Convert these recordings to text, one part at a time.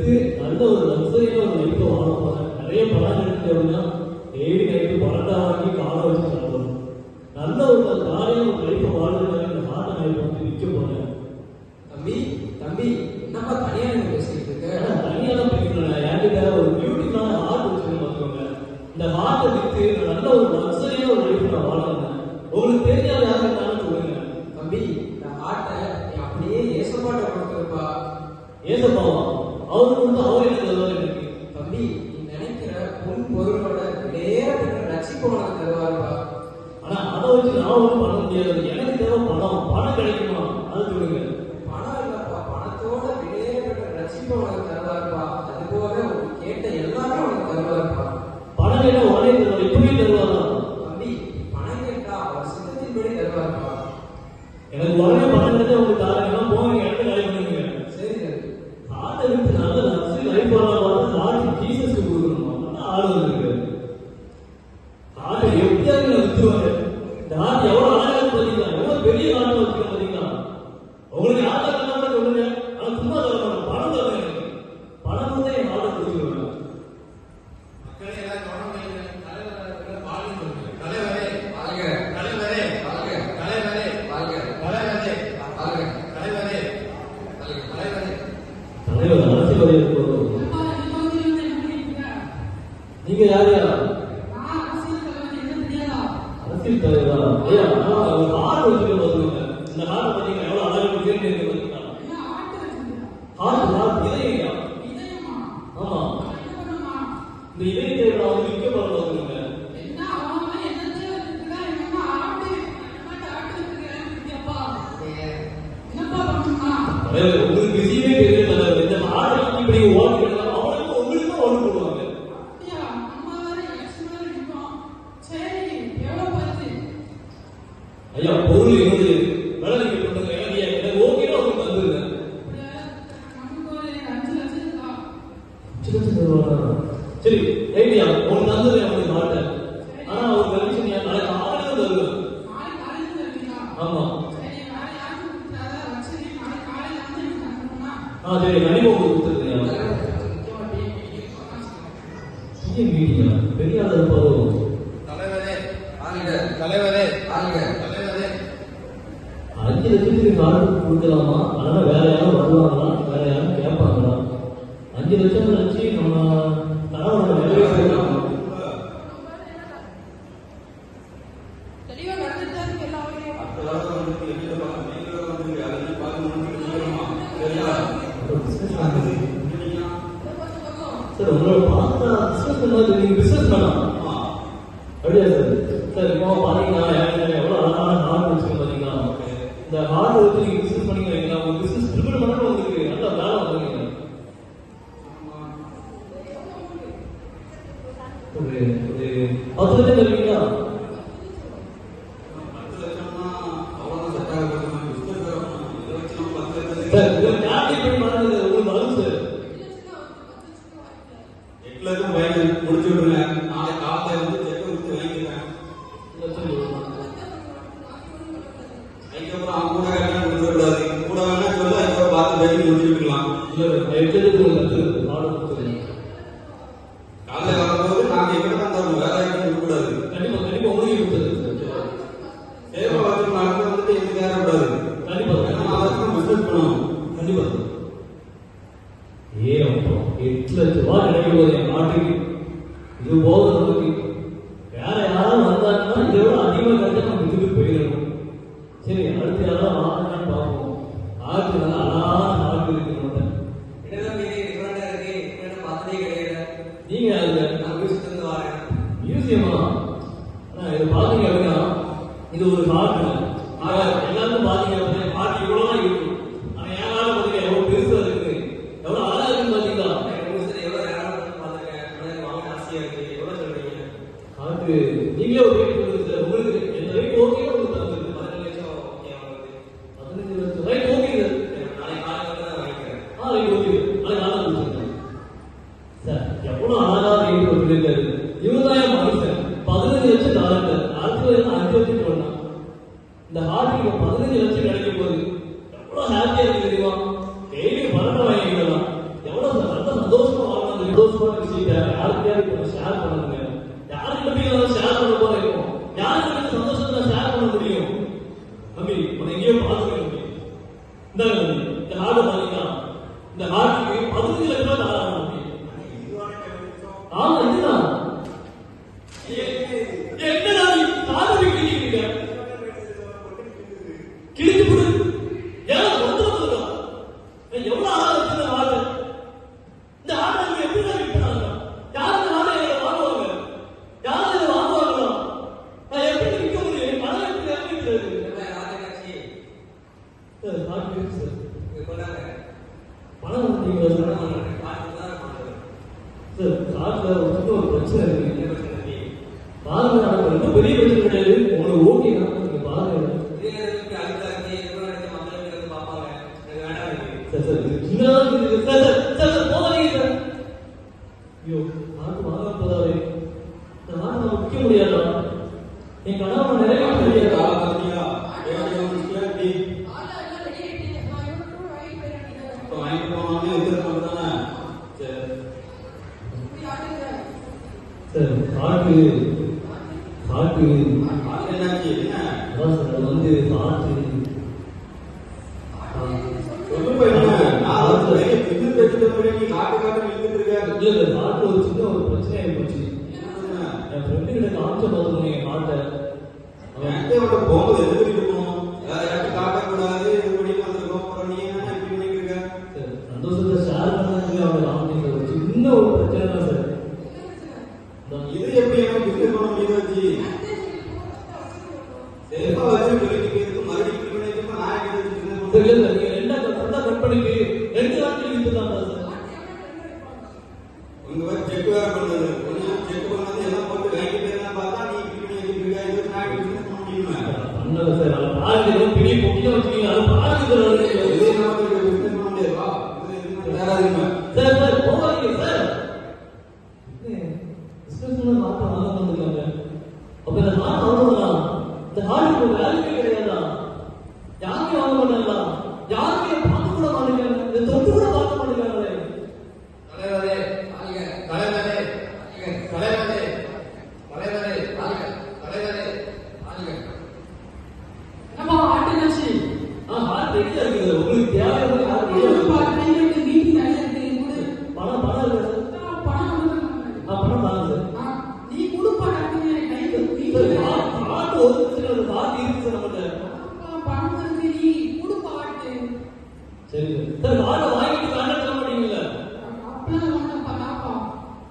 With நல்ல ஒரு லக்ஸரியான ஒரு லைஃப் வாழ போறேன். நிறைய பணம் எடுத்து அப்படின்னா டெய்லி நைட்டு பணத்தை வாங்கி காலை வச்சு சாப்பிடணும். நல்ல ஒரு ஜாலியான ஒரு லைஃப் வாழ்றதுக்காக இந்த ஹார்ட் லைஃப் வந்து விற்க போறேன். தம்பி தம்பி என்னப்பா தனியா நீங்க பேசிட்டு இருக்க? தனியாக பேசுறேன். என்கிட்ட ஒரு பியூட்டிஃபுல்லான ஹார்ட் வச்சுருக்கேன் பார்த்துக்கோங்க. இந்த ஹார்ட்டை வித்து நல்ல ஒரு லக்ஸரியான ஒரு லைஃப் நான் வாழ்றேன். உங்களுக்கு தெரியாத யாரும் இருந்தாலும் சொல்லுங்க. தம்பி இந்த ஹார்ட்டை அப்படியே ஏசப்பாட்ட கொடுத்துருப்பா. ஏசப்பாவா? அவருக்கு வந்து அவர் என்ன தருவார் எனக்கு? தம்பி நீ நினைக்கிற பொன் பொருளோட நேரப்பட்ட ரட்சிப்பு உனக்கு தருவாருப்பா. ஆனா அதை வச்சு நான் ஒன்றும் பண்ண முடியாது. எனக்கு தேவை பணம். பணம் கிடைக்குமா அதை சொல்லுங்க. பணம் இல்லப்பா, பணத்தோட நேரப்பட்ட ரட்சிப்பு உனக்கு தருவாருப்பா. அது போக உனக்கு கேட்ட எல்லாமே உனக்கு தருவாருப்பா. பணம் கேட்டா உடனே தருவார். இப்பவே தருவாரா? தம்பி பணம் கேட்டா அவர் சித்தத்தின்படி தருவாருப்பா. எனக்கு உடனே பணம் கிடைச்சா உங்களுக்கு தாராளமா போங்க, இடத்த காலி பண்ணுங்க. சரி ஆட்டை விட்டு நல்ல லக்ஸரி லைஃப் வாழலாம். ஆட்டு ஜீசஸ்க்கு கொடுக்கணுமா? அதான் ஆடு வந்துருக்கு. ஆட்டை எப்படியாவது நான் வித்துருவாரு. இந்த ஆட்டு எவ்வளவு அழகா பார்த்தீங்களா? எவ்வளவு பெரிய ஆட்டை வச்சுக்க பார்த்தீங்களா? உங்களுக்கு ஆட்டை இருந்தாலும் சொல்லுங்க. ஆனா சும்மா தர மாட்டேன். பணம் தரேன். எனக்கு பணம் வந்து என் ஆட்டை கொடுத்துருவேன். மக்களே எல்லாம் கவனம் வைங்க. தலைவரே தலைவரே வாழ்க தலைவரே வாழ்க தலைவரே வாழ்க தலைவரே வாழ்க தலைவரே தலைவரே. தலைவர் அரசியல் இருக்கிறோம். நீங்க யார் யாரா? அரசியல் தலைவரா? ஐயா ஒரு ஆடு வச்சுக்க பார்த்துக்கோங்க. இந்த ஆட்டை பார்த்தீங்கன்னா எவ்வளவு அழகாக கேட்டு பார்த்தீங்கன்னா ஹார்ட் இதயம். ஆமா இந்த இதயத்தை நான் வந்து விற்க போற பார்த்துக்கோங்க. உங்களுக்கு பிஸியே பெரிய தலைவர். இந்த ஆடை இப்படி ஓட்டு அவனுக்கு உங்களுக்கு ஓட்டு போடுவாங்க. ஐயா பொருள் என்னது வேலை நீங்க பண்ணுங்க. எனக்கு ஓகேனா உங்களுக்கு வந்துருங்க. சரி ஐடியா உங்களுக்கு தந்தது அவனுக்கு மாட்டேன். ஆனா அவர் கண்டிஷன் நாளைக்கு ஆளுநர் தருவேன். ஆமா சரி கண்டிப்பா உங்களுக்கு கொடுத்துருக்கேன். மீடியா பெரிய ஆள் இருப்பாரோ? தலைவரே வாழ்க தலைவரே வாழ்க தலைவரே 5 லட்சத்துக்கு ஆளுக்கு கொடுக்கலாமா? அதனால வேற யாரும் வருவாங்களா? வேற யாரும் கேட்பாங்களா? 5 லட்சம் வச்சு நம்ம கணவனோட வேலையை செய்யலாம். சார் உங்களோட பார்த்தா பிசினஸ் பண்ணாது. நீங்க பிசினஸ் பண்ணலாம் அப்படியா சார்? சார் இப்போ பாத்தீங்கன்னா எவ்வளவு அழகான ஹார்ட் வச்சுக்கோங்க. பாத்தீங்கன்னா இந்த ஹார்ட் வச்சு நீங்க பிசினஸ் பண்ணி வைக்கலாம். உங்க பிசினஸ் ட்ரிபிள் பண்ணணும். உங்களுக்கு நல்ல வேலை வந்துருங்க. ஒரு 10 லட்சம் தருவீங்களா? சார் உங்களுக்கு டார்கெட் பண்ணி பண்ணுறது உங்களுக்கு வரும் சார். 8 லட்சம் பயணி முடிச்சு விட்டுருங்க. நாளை காலையில வந்து செக் கொடுத்து வாங்கிக்கிறேன். அதுக்கப்புறம் அவங்க கூட கல்யாணம் முடிச்சு விடாது. கூட வேணா சொல்ல அதுக்கப்புறம் பார்த்து பேசி முடிச்சு விட்டுக்கலாம். காலையில வரும்போது நாங்க எங்க தான் தரணும். வேற யாரும் இருக்கக்கூடாது. கண்டிப்பா கண்டிப்பா உங்களுக்கு கொடுத்தது சேவை வாக்கு நடந்து வந்துட்டு எங்களுக்கு ஏறக்கூடாது. கண்டிப்பா அதுக்கு பிசினஸ் பண்ணணும். கண்டிப்பா. அப்புறம் 8 லட்சம் ரூபாய் கிடைக்கும் போது என் நாட்டுக்கு இது போக நமக்கு வேற யாராவது வந்தாங்கன்னா இதை விட அதிகமாக கிடைச்சா நம்ம இதுக்கு போயிடணும். சரி அடுத்து யாராவது வாங்கலான்னு பார்ப்போம். ஆட்டு நல்லா அழகான ஆட்டு இருக்கு. நீங்க அதுல மியூசியமா இது பாத்தீங்க அப்படின்னா இது ஒரு நாட்டு எல்லாருக்கும் பாத்தீங்க அப்படின்னா பாட்டு இவ்வளவுதான் இருக்கும். ஆனா ஏனாலும் பாத்தீங்க எவ்வளவு பெருசா இருக்கு, எவ்வளவு அழகா இருக்குன்னு பாத்தீங்களா? அதுக்கு நீங்களே ஒரு ரேட் கொடுங்க சார். உங்களுக்கு எந்த ரேட் ஓகே உங்களுக்கு தந்துருக்கு. 15 லட்சம் right okay sir. Right okay நாளைக்கு நாளா கொடுத்துருக்கேன் சார். எவ்வளவு அழகா சந்தோஷமான விஷயத்தை யாருக்கையாவது இப்ப ஷேர் பண்ணுங்க. யாருக்கிட்ட போய் ஷேர் பண்ண போற இருக்கும்? யாருக்கு இந்த சந்தோஷத்தை ஷேர் பண்ண முடியும்? தம்பி உன்னை எங்கேயோ பார்த்துக்க இந்த ஹார்ட் பாத்தீங்கன்னா இந்த ஹார்ட்டுக்கு 15 லட்சம் ரூபாய் தராங்க. ஆமா இதுதான் என்ன சாதனை கிழிக்கிறீங்க கிழிச்சு போடு ஏன் ஒருத்தர் எவ்வளவு ஆளா வச்சிருந்த ஹார்ட் இந்த ஹார்ட் நீங்க எப்படி விற்கிறாங்க? யாரு இந்த ஹார்ட் வாங்குவாங்க? யாரு இதை வாங்குவாங்களா? நான் எப்படி விற்க முடியும்? பணம் எப்படி இறங்கிட்டு பணம் வந்தீங்களா சார்? காட்டுல ஒரு பிரச்சனை இருக்கு. பாருங்க, நமக்கு ரொம்ப பெரிய பிரச்சனை கிடையாது. உங்களுக்கு ஓகே தான், நீங்க பாருங்க. சார் சார் சின்னதான் இருக்கு சார். சார் சார் போகாதீங்க சார். ஐயோ நாட்டு வாங்க போதாவே. இந்த நாட்டு நம்ம விற்க முடியாதா? என் கனவு நிறைய முடியாதா? சார் காட்டு காட்டு என்னாச்சு? என்ன அதான் சார் அது வந்து காட்டு காட்டு ஒரு சின்ன ஒரு பிரச்சனை ஆயிப்போச்சு. என் ஃப்ரெண்டு கிட்ட காமிச்ச பார்த்துக்கணும் என் காட்டை. போகும்போது எதுக்கு போகணும்? காட்டக்கூடாது சந்தோஷத்தை ஷேர் பண்ணதுக்கு அவங்க காமிச்ச ஒரு சின்ன ஒரு பிரச்சனை தான் சார். இது எப்படி எனக்கு பிசினஸ் பண்ண முடியுது வச்சு சேஃபா வச்சு வெளியிட்டு மறுபடியும் நான் நீங்க ரெண்டா கம்பெனிக்கு 2 நாட்கள் வித்துதான் சார். உங்க செக் வேற பண்ணது செக் பண்ணது எல்லாம் போட்டு வாங்கிட்டு பார்த்தா நீ இப்படி இது நான் பிசினஸ் பண்ண முடியுமா? பண்ணல சார். அது பாருங்க பெரிய பொக்கியம் வச்சுக்கீங்க. அது பாருங்க சார். பிசினஸ் பண்ண முடியாதா? சார் சார் போவாதீங்க சார். பிசினஸ் மாத்த வாங்க வந்துருக்காங்க. அப்ப இந்த நாள் அவ்வளவுதான். இந்த நாளுக்கு வேலையே கிடையாதா? யாருமே வாங்க மாட்டாங்களா? யாருமே பார்க்க கூட மாட்டேங்கிறாங்க. இந்த தொட்டு கூட பார்க்க மாட்டேங்கிறாங்களே. தலைவரே தலைவரே தலைவரே தலைவரே தலைவரே நம்ம ஆட்டனாச்சி ஹார்ட் ரெடியா இருக்குது. உங்களுக்கு தேவையான ஹார்ட் மீட்டிங் நிறைய இருக்கு. பணம் பணம் இருக்கு. பணம் பணம் தாங்க சார். நீ கொடுப்பா கைக்கு ஹார்ட் ஒரு சில ஹார்ட் இருக்கு சார் நம்மகிட்ட. பணம் இருக்கு, நீ கொடுப்பா ஆட்டு. சரி சார். ஹார்ட் வாங்கிட்டு கான்டாக்ட் பண்ண மாட்டீங்களா? அப்படியே வாங்கப்பா நாப்பா.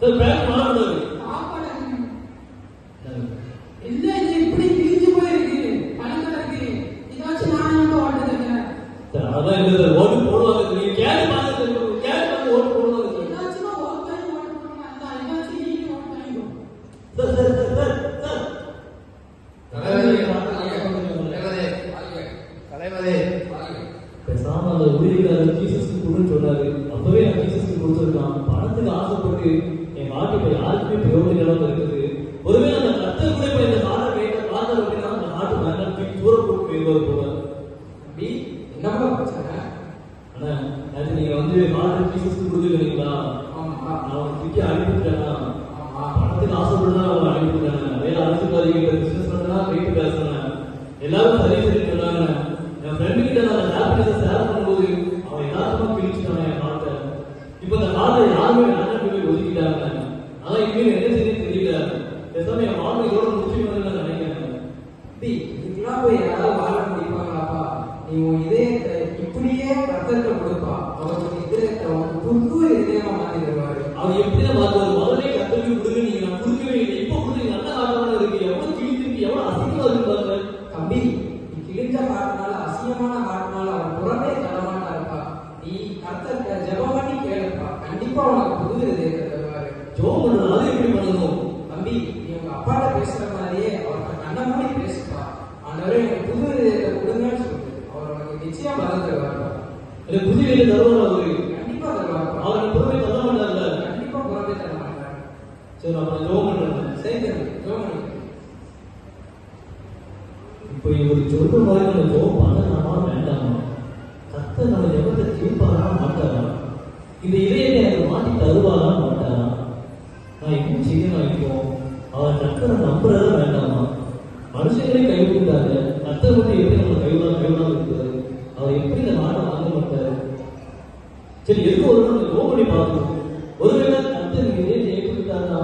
சார் பேங்க் மாறக்கூடாது. சாப்பாடு இல்ல, இது இப்படி கிழிஞ்சு போயிருக்கு. பணம் இருக்கு. இதாச்சும் நான் வந்து ஓட்டுறேன் சார். அதான் இல்லை சார். ஓட்டு போடுவாங்க. நீங்க கேட்டு பாருங்க. கேட்டு பார்த்து ஓட்டு போடுவாங்க சார். இதாச்சும் ஓட்டு போடுவாங்க. அதான் இதாச்சும் நீ ஓட்டு வாங்கிக்கோ. சார் சார் சார் சார் தலைவரே பேசாம அந்த ஊழியக்காரர் ஜீசஸ்க்கு கொடுன்னு சொன்னாரு. அப்பவே நான் ஜீசஸ்க்கு கொடுத்துருக்கான். பணத்துக்கு ஆசைப்பட்டு என் வாழ்க்கை இப்ப யாருக்குமே பிரயோஜனம் இருக்குது. ஒருவேளை அந்த கத்தை கூட இப்ப இந்த நாட்டை கேட்ட பார்த்தா அப்படின்னா அந்த நாட்டு மன்னருக்கு தூரம் போட்டு போயிருவாரு போல. தம்பி என்னப்பா பிரச்சனை? ஆனா அது நீங்க வந்து நாட்டு ஜீசஸ்க்கு கொடுத்துருக்கீங்களா? நான் உனக்கு திக்கி அனுப்பிவிட்டேன்னா பணத்துக்கு ஆசைப்படுறா அவங்க அனுப்பிவிட்டேன். வேலை அரசுக்காரிகிட்ட பிசினஸ் பண்ணா வீட்டு பேசுறேன். எல்லாரும் சரி சரி சொன்னாங்க. என் ஃப்ரெண்டு கிட்ட நான் ஹாப்பினஸ் ஷேர் பண்ணும்போது அவன் எல்லாருமா கிழிச்சுட்டான் என் ஹார்ட்டை. இப்போ இந்த ஹார்ட்டை யாருமே வேண்டாம் போய் ஒதுக்கிட்டாங்க. ஆனா இனிமேல் என்ன செய்ய தெரியல. பேசாம என் வாழ்க்கை இதோட முடிச்சுக்கணும்னு நான் நினைக்கிறேன். இதுக்கெல்லாம் போய் யாராவது வாழ முடிப்பாங்களாப்பா? நீ உன் இதயத்தை இப்படியே ரத்தத்தை கொடுப்பா. அவருக்கு இதயத்தை புது இதயமா மாத்தி தருவாரு. அவர் எப்படிதான் மாற்றுவாரு? முதலே கத்தலுக்கு கொடுங்க. நீங்க நான் கொடுக்கவே இல்லை. இப்போ கொடுங்க. நல்ல ஆட்டமான இருக்கு. எவ்வளவு கிழிச்சிருக்கு, எவ்வளவு அசிங்கமா இருக்கு. தம்பி, நீ கிழிஞ்ச காட்டினால அசிங்கமான காட்டினால அவன் புறமே தரமாட்டா இருப்பா. நீ கர்த்தர்கிட்ட ஜெபம் பண்ணி கேளுப்பா. கண்டிப்பா உனக்கு புது இதயத்தை தருவாரு. ஜோம் பண்ணணும். அது எப்படி பண்ணணும்? தம்பி, நீ உங்க அப்பாட்ட பேசுற மாதிரியே அவர்கிட்ட கண்ண மூடி பேசுப்பா. ஆண்டவரே எனக்கு புது இதயத்தை கொடுங்கன்னு சொல்லு. அவர் உனக்கு நிச்சயம் பதில் தருவாருப்பா. எனக்கு புது வீடு தருவார் அவரு. கண்டிப்பா தருவாருப்பா. அவருக்கு பொறுமை தர மாட்டார்ல. கண்டிப்பா புறமே தர மாட்டாரு. சரி அப்ப ஜோம் பண்றேன். சரி தம்பி, ஜெபம் பண்ணி. இப்போ இவர் சொல்ற மாதிரி நம்ம ஜோம் பண்ணலாமா வேண்டாமா? கர்த்தர் நம்ம ஜெபத்தை கேட்பாரா மாட்டாரா? இந்த இதயத்தை எனக்கு மாற்றி தருவாரா மாட்டாரா? நான் என்ன செய்யணும் இப்போ? அவர் கர்த்தரை நம்புறதா வேண்டாமா? மனுஷங்களே கைவிட்டாங்க, கர்த்தர் மட்டும் எப்படி நம்ம கைவிடாம இருக்காரு? அவர் எப்படி இந்த நாட்டை வாங்க மாட்டாரு? சரி, எதுக்கு ஒரு நாள் கோவம் பண்ணி பார்க்கணும். ஒருவேளை கர்த்தர் நீங்க இதே ஏற்றுக்கிட்டாருன்னா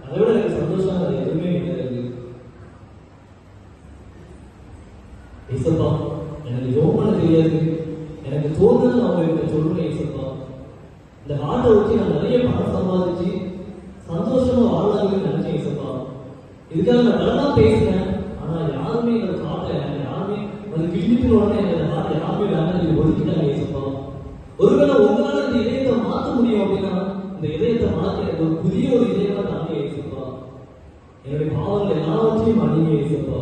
அதை விட எனக்கு சந்தோஷம் அது எதுவுமே கிடையாது. ஏசப்பா, எனக்கு ஜோம் பண்ண தெரியாது, எனக்கு தோணுது அவங்க சொல்றேன். ஏசப்பா, இந்த நாட்டை வச்சு நான் நிறைய பணம் சம்பாதிச்சு சந்தோஷமா வாழலாம்னு நினைச்சேன். ஏசப்பா, இதுக்காக நான் நல்லா பேசினேன். ஆனா யாருமே எங்களை காட்டல, யாருமே அது கிழிப்பிட்டு உடனே எங்களை நாட்டை யாருமே வேண்டாம் சொல்லி ஒதுக்கிட்டாங்க. ஏசப்பா, ஒருவேளை உங்களால இந்த இதயத்தை மாற்ற முடியும் அப்படின்னா இந்த இதயத்தை மாற்ற எனக்கு ஒரு புதிய ஒரு இதயமா தாங்க. ஏசப்பா, என்னுடைய பாவங்கள் எல்லாவற்றையும் மன்னிங்க. ஏசப்பா,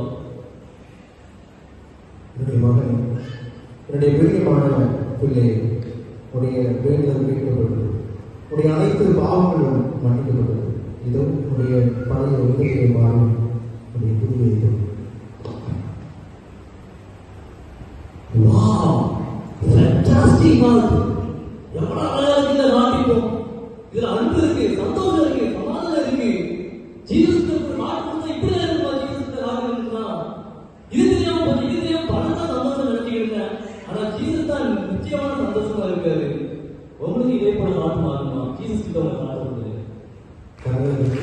என்னுடைய மகன், என்னுடைய பிரியமான பிள்ளை, உடைய வேண்டுதல் கேட்கப்பட்டது, உடைய அனைத்து பாவங்களும் மன்னிக்கப்பட்டது. இதோ உடைய பழைய உதவியை மாறி உடைய புதிய இது. Wow, fantastic mark. எவ்வளவு அழகா இருக்கு இந்த நாட்டியம். இதுல அன்பு இருக்கு, சந்தோஷம் இருக்கு, சமாதானம் இருக்கு. ஜீசஸ்க்கு ஒரு நாட்டு கொடுத்தா இப்படி இருக்குமா? ஜீசஸ்க்கு நாட்டு இருக்குமா? இது தெரியாம போச்சு, இது தெரியாம பணம் தான் சந்தோஷம் நினைச்சுக்கிட்டேன். ஆனா ஜீசஸ் தான் நிச்சயமான சந்தோஷமா இருக்காரு. உங்களுக்கு இதே போல நாட்டு மாறணுமா? ஜீசஸ் கிட்ட உங்க நாட்டு கொடுக்குது. கர்த்தருக்கு